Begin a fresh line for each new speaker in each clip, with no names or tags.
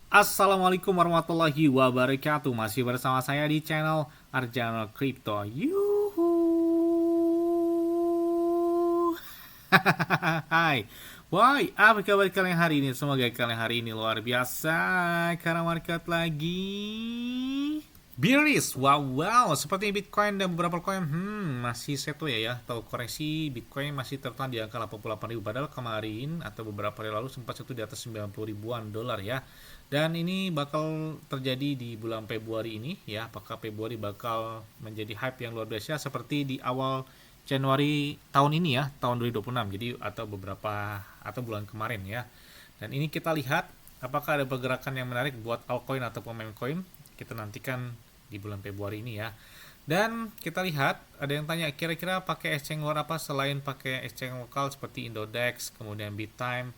Assalamualaikum warahmatullahi wabarakatuh. Masih bersama saya di channel Arjana Crypto. Yuhu. Hai. Woi, apa kabar kalian hari ini? Semoga kalian hari ini luar biasa karena market lagi bearish. Wow. Seperti Bitcoin dan beberapa coin masih settle ya. Tahu koreksi Bitcoin masih tertahan di angka 88.000 padahal kemarin atau beberapa hari lalu sempat satu di atas 90 ribuan dolar ya. Dan ini bakal terjadi di bulan Februari ini ya. Apakah Februari bakal menjadi hype yang luar biasa seperti di awal Januari tahun ini ya, tahun 2026. Jadi atau beberapa atau bulan kemarin ya. Dan ini kita lihat apakah ada pergerakan yang menarik buat altcoin ataupun meme coin. Kita nantikan di bulan Februari ini ya. Dan kita lihat ada yang tanya kira-kira pakai exchange luar apa selain pakai exchange lokal seperti Indodex, kemudian Bittime,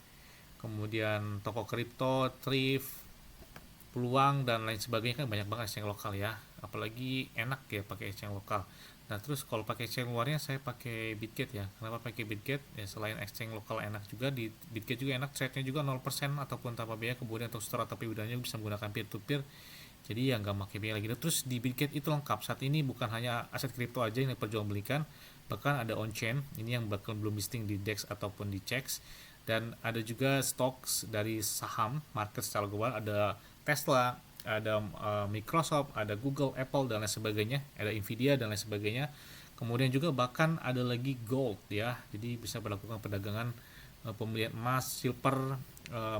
kemudian toko kripto, Thrift, peluang dan lain sebagainya. Kan banyak banget exchange lokal ya, apalagi enak ya pakai exchange lokal. Nah terus kalau pakai exchange luarnya saya pakai Bitget ya. Kenapa pakai Bitget ya? Selain exchange lokal enak juga, di Bitget juga enak, trade-nya juga 0% ataupun tanpa biaya, kemudian untuk store atau pembeliannya bisa menggunakan peer to peer, jadi ya nggak pakai biaya lagi. Terus di Bitget itu lengkap. Saat ini bukan hanya aset kripto aja yang diperjualbelikan, bahkan ada on chain ini yang bakal belum listing di DEX ataupun di CEX, dan ada juga stocks dari saham market secara global. Ada Tesla, ada Microsoft, ada Google, Apple dan lain sebagainya, ada Nvidia dan lain sebagainya. Kemudian juga bahkan ada lagi gold ya, jadi bisa melakukan perdagangan pembelian emas, silver,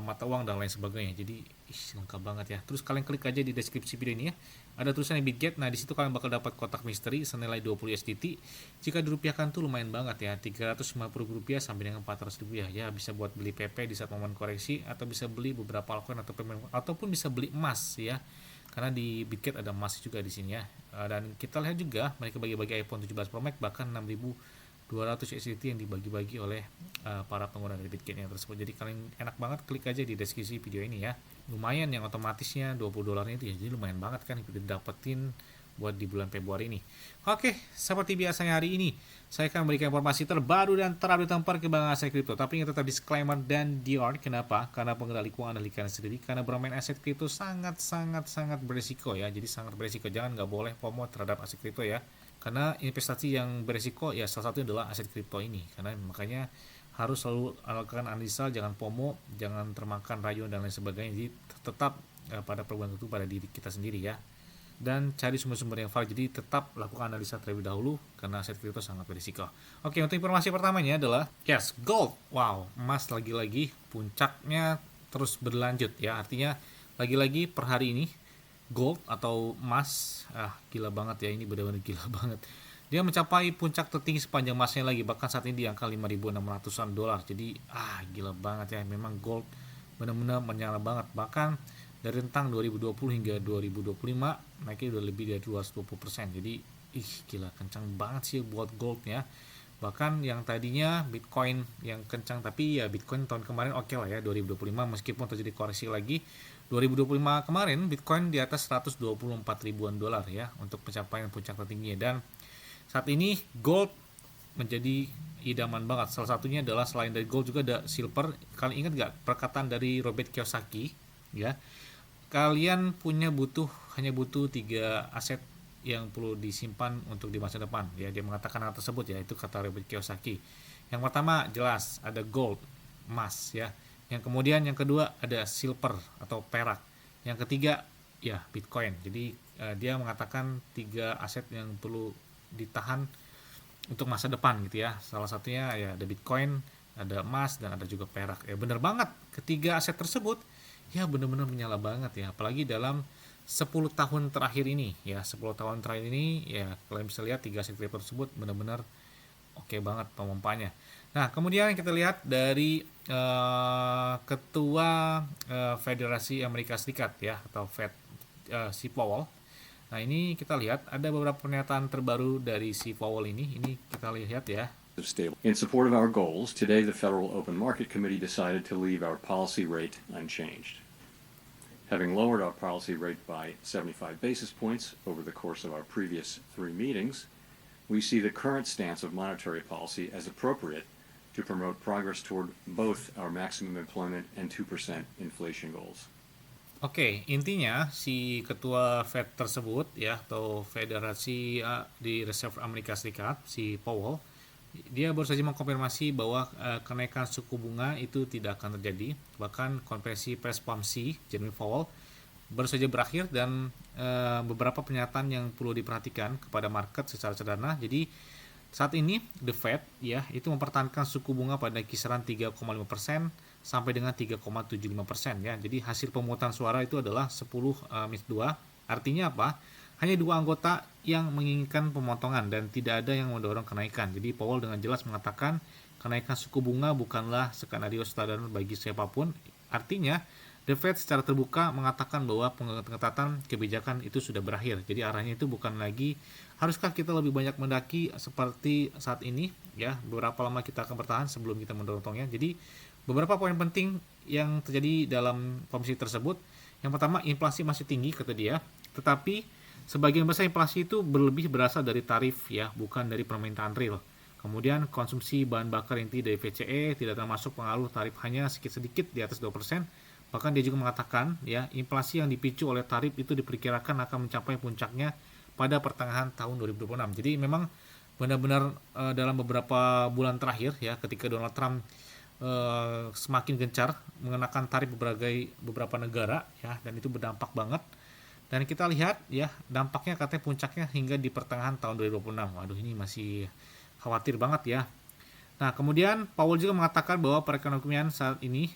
mata uang dan lain sebagainya. Jadi lengkap banget ya. Terus kalian klik aja di deskripsi video ini ya, ada tulisannya Bitget. Nah di situ kalian bakal dapat kotak misteri senilai 20 USDT. Jika dirupiahkan tuh lumayan banget ya, 350 rupiah sampai dengan 400 rupiah ya. Bisa buat beli PP di saat momen koreksi, atau bisa beli beberapa altcoin ataupun bisa beli emas ya, karena di Bitget ada emas juga di sini ya. Dan kita lihat juga mereka bagi-bagi iPhone 17 Pro Max bahkan 6.200 USDT yang dibagi-bagi oleh para pengguna dari Bitcoin yang tersebut. Jadi kalian enak banget klik aja di deskripsi video ini ya. Lumayan yang otomatisnya 20 dolarnya itu ya, jadi lumayan banget kan dapetin buat di bulan Februari ini. Oke, seperti biasanya hari ini saya akan memberikan informasi terbaru dan terupdate tentang perkembangan aset kripto. Tapi ingat tetap disclaimer dan dior. Kenapa? Karena pengendali keuangan anda kalian sendiri. Karena bermain aset kripto sangat berisiko ya. Jadi sangat berisiko. Jangan nggak boleh FOMO terhadap aset kripto ya. Karena investasi yang berisiko ya salah satunya adalah aset kripto ini. Karena makanya harus selalu lakukan analisa, jangan FOMO, jangan termakan rayuan dan lain sebagainya. Jadi tetap pada perubahan itu pada diri kita sendiri ya. Dan cari sumber-sumber yang valid. Jadi tetap lakukan analisa terlebih dahulu karena aset kripto sangat berisiko. Oke, untuk informasi pertamanya adalah gold. Wow, emas lagi-lagi puncaknya terus berlanjut ya. Artinya lagi-lagi per hari ini gold atau emas gila banget ya, ini benar-benar gila banget. Dia mencapai puncak tertinggi sepanjang masanya lagi, bahkan saat ini di angka 5.600-an dolar. Jadi gila banget ya, memang gold benar-benar menyala banget. Bahkan dari rentang 2020 hingga 2025 naiknya udah lebih dari 220%. Jadi gila kencang banget sih buat gold ya. Bahkan yang tadinya Bitcoin yang kencang, tapi ya Bitcoin tahun kemarin oke lah ya 2025, meskipun terjadi koreksi lagi 2025 kemarin Bitcoin di atas 124 ribuan dolar ya untuk pencapaian puncak tertingginya. Dan saat ini gold menjadi idaman banget. Salah satunya adalah selain dari gold juga ada silver. Kalian ingat gak perkataan dari Robert Kiyosaki ya, kalian hanya butuh 3 aset yang perlu disimpan untuk di masa depan ya. Dia mengatakan hal tersebut ya, itu kata Robert Kiyosaki. Yang pertama jelas ada gold, emas ya. Yang kemudian yang kedua ada silver atau perak. Yang ketiga ya Bitcoin. Jadi dia mengatakan 3 aset yang perlu ditahan untuk masa depan gitu ya. Salah satunya ya ada Bitcoin, ada emas, dan ada juga perak. Ya bener banget, ketiga aset tersebut ya benar-benar menyala banget ya, apalagi dalam 10 tahun terakhir ini ya. 10 tahun terakhir ini ya kalian bisa lihat 3 aset kripto tersebut benar-benar oke banget pemompanya. Nah kemudian kita lihat dari ketua Federasi Amerika Serikat ya, atau Fed, si Powell. Nah ini kita lihat ada beberapa pernyataan terbaru dari si Powell ini kita lihat ya.
In support of our goals, today the Federal Open Market Committee decided to leave our policy rate unchanged. Having lowered our policy rate by 75 basis points over the course of our previous 3 meetings, we see the current stance of monetary policy as appropriate to promote progress toward both our maximum employment and 2% inflation goals.
Oke, intinya si ketua Fed tersebut ya atau Federasi di Reserve Amerika Serikat, si Powell, dia baru saja mengkonfirmasi bahwa kenaikan suku bunga itu tidak akan terjadi. Bahkan konferensi pers POMC, Jeremy Powell, baru saja berakhir dan beberapa pernyataan yang perlu diperhatikan kepada market secara sederhana. Jadi saat ini the Fed ya itu mempertahankan suku bunga pada kisaran 3,5% sampai dengan 3,75% ya. Jadi hasil pemungutan suara itu adalah 10-2. Artinya apa? Hanya dua anggota yang menginginkan pemotongan dan tidak ada yang mendorong kenaikan. Jadi Powell dengan jelas mengatakan kenaikan suku bunga bukanlah skenario standar bagi siapapun. Artinya The Fed secara terbuka mengatakan bahwa pengetatan kebijakan itu sudah berakhir. Jadi arahnya itu bukan lagi haruskah kita lebih banyak mendaki seperti saat ini ya, berapa lama kita akan bertahan sebelum kita mendorongnya. Jadi beberapa poin penting yang terjadi dalam komisi tersebut. Yang pertama, inflasi masih tinggi kata dia, tetapi sebagian besar inflasi itu berlebih berasal dari tarif ya, bukan dari permintaan real. Kemudian konsumsi bahan bakar inti dari VCE tidak termasuk pengaruh tarif, hanya sedikit-sedikit di atas 2%. Bahkan dia juga mengatakan ya, inflasi yang dipicu oleh tarif itu diperkirakan akan mencapai puncaknya pada pertengahan tahun 2026. Jadi memang benar-benar dalam beberapa bulan terakhir ya, ketika Donald Trump semakin gencar mengenakan tarif beberapa negara ya, dan itu berdampak banget. Dan kita lihat ya, dampaknya katanya puncaknya hingga di pertengahan tahun 2026. Waduh, ini masih khawatir banget ya. Nah, kemudian Powell juga mengatakan bahwa perekonomian saat ini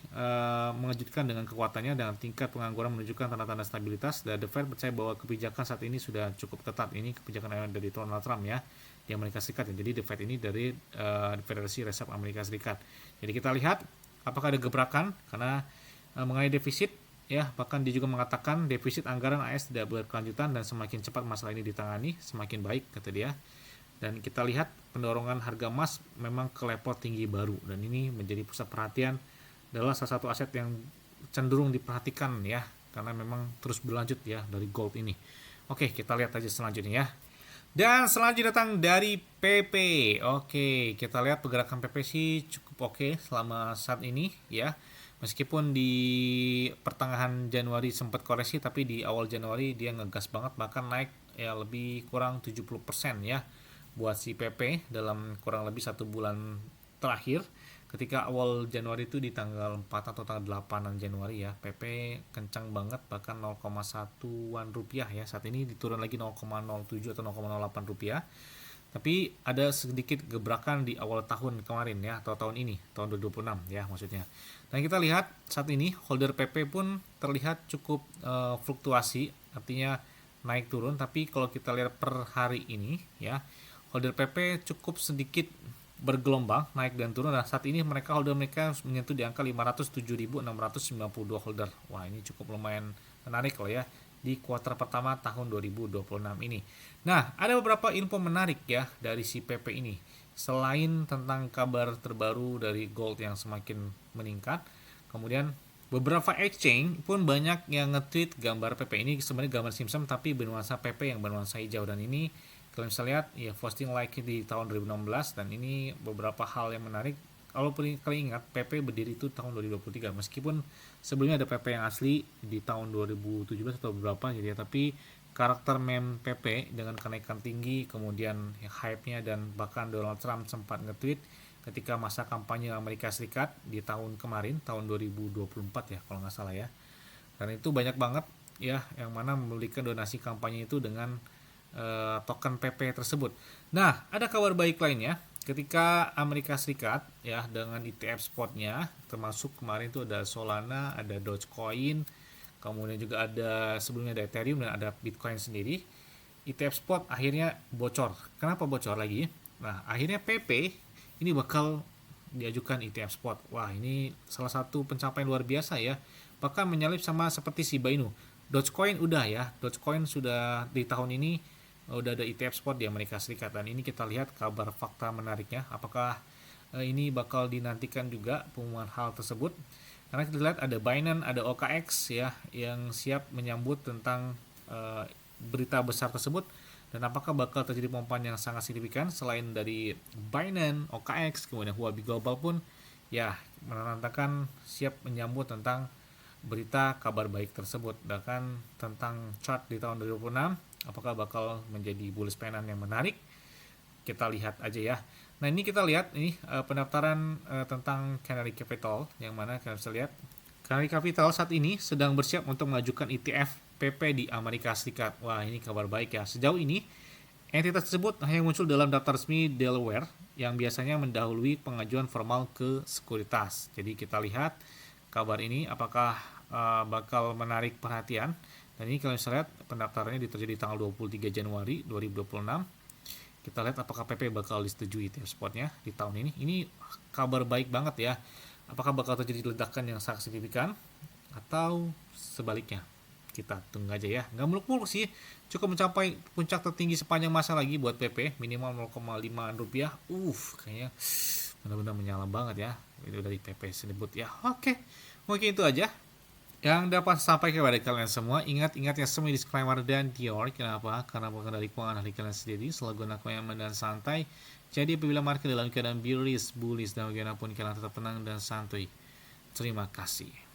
mengejutkan dengan kekuatannya dan tingkat pengangguran menunjukkan tanda-tanda stabilitas. Dan The Fed percaya bahwa kebijakan saat ini sudah cukup ketat. Ini kebijakan dari Donald Trump ya di Amerika Serikat. Jadi The Fed ini dari Federasi Reserve Amerika Serikat. Jadi kita lihat apakah ada gebrakan karena mengenai defisit ya, bahkan dia juga mengatakan defisit anggaran AS tidak berkelanjutan dan semakin cepat masalah ini ditangani semakin baik kata dia. Dan kita lihat pendorongan harga emas memang ke level tinggi baru, dan ini menjadi pusat perhatian, adalah salah satu aset yang cenderung diperhatikan ya, karena memang terus berlanjut ya dari gold ini. Oke, kita lihat aja selanjutnya ya. Dan selanjutnya datang dari PP. Oke, kita lihat pergerakan PP sih cukup oke selama saat ini ya. Meskipun di pertengahan Januari sempat koreksi, tapi di awal Januari dia ngegas banget, bahkan naik ya lebih kurang 70% ya buat si PP dalam kurang lebih 1 bulan terakhir. Ketika awal Januari itu di tanggal 4 atau tanggal 8 Januari ya, PP kencang banget, bahkan 0,1-an rupiah ya. Saat ini diturun lagi 0,07 atau 0,08 rupiah. Tapi ada sedikit gebrakan di awal tahun kemarin ya, atau tahun ini, tahun 2026 ya maksudnya. Dan kita lihat saat ini holder PP pun terlihat cukup fluktuasi, artinya naik turun. Tapi kalau kita lihat per hari ini ya, holder PP cukup sedikit bergelombang naik dan turun. Nah, saat ini holder mereka menyentuh di angka 507.692 holder. Wah, ini cukup lumayan menarik loh ya di kuartal pertama tahun 2026 ini. Nah, ada beberapa info menarik ya dari si PP ini. Selain tentang kabar terbaru dari gold yang semakin meningkat, kemudian beberapa exchange pun banyak yang nge-tweet gambar PP ini, sebenarnya gambar simsam tapi bernuansa PP yang bernuansa hijau. Dan ini kalian bisa lihat ya, posting like di tahun 2016, dan ini beberapa hal yang menarik. Kalau kalian ingat, PP berdiri itu tahun 2023, meskipun sebelumnya ada PP yang asli di tahun 2017 atau beberapa jadi ya, tapi karakter meme PP dengan kenaikan tinggi, kemudian hype-nya, dan bahkan Donald Trump sempat nge-tweet ketika masa kampanye Amerika Serikat di tahun kemarin, tahun 2024 ya kalau nggak salah ya. Dan itu banyak banget ya yang mana memberikan donasi kampanye itu dengan token PP tersebut. Nah, ada kabar baik lainnya. Ketika Amerika Serikat ya dengan ETF spotnya, termasuk kemarin itu ada Solana, ada Dogecoin, kemudian juga ada sebelumnya ada Ethereum dan ada Bitcoin sendiri. ETF spot akhirnya bocor. Kenapa bocor lagi? Nah, akhirnya PP ini bakal diajukan ETF spot. Wah, ini salah satu pencapaian luar biasa ya. Bahkan menyalip sama seperti Shiba Inu. Dogecoin udah ya. Dogecoin sudah di tahun ini udah ada ETF spot di Amerika Serikat, dan ini kita lihat kabar fakta menariknya, apakah ini bakal dinantikan juga pengumuman hal tersebut, karena kita lihat ada Binance, ada OKX ya yang siap menyambut tentang berita besar tersebut. Dan apakah bakal terjadi pompan yang sangat signifikan selain dari Binance, OKX, kemudian Huobi Global pun ya menandakan siap menyambut tentang berita kabar baik tersebut. Dan tentang chart di tahun 2026, apakah bakal menjadi bullish painan yang menarik? Kita lihat aja ya. Nah ini kita lihat ini pendaftaran tentang Canary Capital, yang mana kalian bisa lihat Canary Capital saat ini sedang bersiap untuk mengajukan ETF PP di Amerika Serikat. Wah ini kabar baik ya. Sejauh ini entitas tersebut hanya muncul dalam daftar resmi Delaware yang biasanya mendahului pengajuan formal ke sekuritas. Jadi kita lihat kabar ini apakah bakal menarik perhatian. Dan ini kalian bisa lihat pendaftarannya terjadi di tanggal 23 Januari 2026. Kita lihat apakah PP bakal disetujui ETF spotnya di tahun ini. Ini kabar baik banget ya. Apakah bakal terjadi ledakan yang sangat signifikan atau sebaliknya? Kita tunggu aja ya. Nggak muluk-muluk sih. Cukup mencapai puncak tertinggi sepanjang masa lagi buat PP. Minimal 0,5 rupiah. Kayaknya benar-benar menyala banget ya. Itu dari PP sebut ya. Oke. Mungkin itu aja yang dapat sampai kepada kalian semua. Ingat-ingat ya semua disclaimer dan Dior. Kenapa? Karena bukan dari keuangan ahli kalian sendiri. Selalu gunakan yang aman dan santai. Jadi apabila market dalam keadaan bearish, bullish, dan bagaimanapun kalian tetap tenang dan santuy. Terima kasih.